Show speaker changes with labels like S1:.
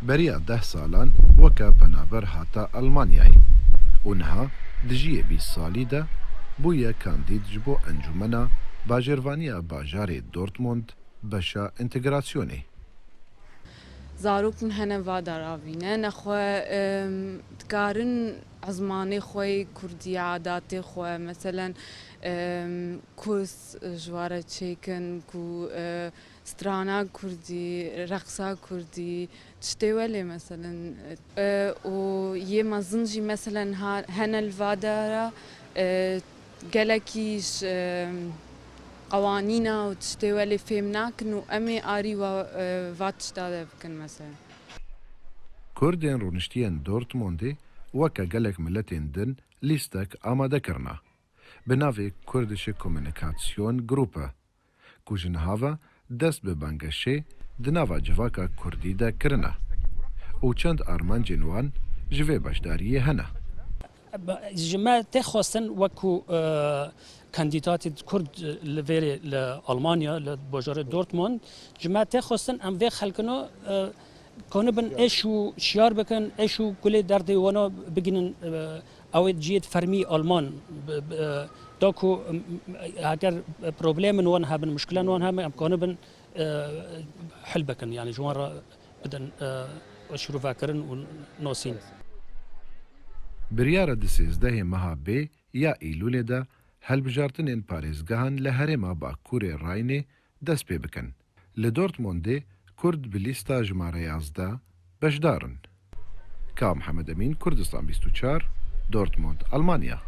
S1: بریا 10 سالان وەکە پەنابەر هاتە ئەڵمانیای و نەها دژیە 20 ساڵی دا بوویە کاندید ji بۆ ئەنجومەنە باژێڕوانیە باژارێ دۆرتموند بەشە ئینتگراسیۆنێ.
S2: زاروکن هەنە وا داڕاوینە نەخوا دکارن عزمانê xwe Kurdî عاداتê xwe مثلا kurs ji ware çêkin ku strana Kurdî reqsa Kurdî tiştê welê mesela û yê mezin jî mesela hene li va de re gelekî ji qewanîna û tiştê welê fêm nakin û em ê arî va tişta de bikin mesela.
S1: Kurdên rûniştiyên Dortmundê weke gelek milletên din lîstek amadekirina bi navê Kurdish Komûnîkasyon Grupe ku ji niha ve dest bi bangeşê di nava civaka Kurdî de kirine û çend armancên wan ji vê beşdariyê hene.
S3: ji me tê xwestin wekû kandîdatê Kurd li vêrê li Almanya li bajarê Dortmund ji me tê xwestin em vê xelkino konibin eş û şiyar bikin eş û gulê derdê wana bigînin ew ê ciyê fermî Alman da ku eger problemên wan hebin muşkilan wan hebe em konibin hil bikin yani ji wan re bidin şîrovekirin û nosîn.
S1: Biryara di sêzdehê meha bê ya Îlûlê de helbijartinên parêzgehan li herêma Bakurê Rheynê dest pê bikin. Li Dortmundê Kurd bi lîsta jimare 11 beşdar in. Ka Mihemed Emîn, Kurdistan 24, Dortmund, Almanya.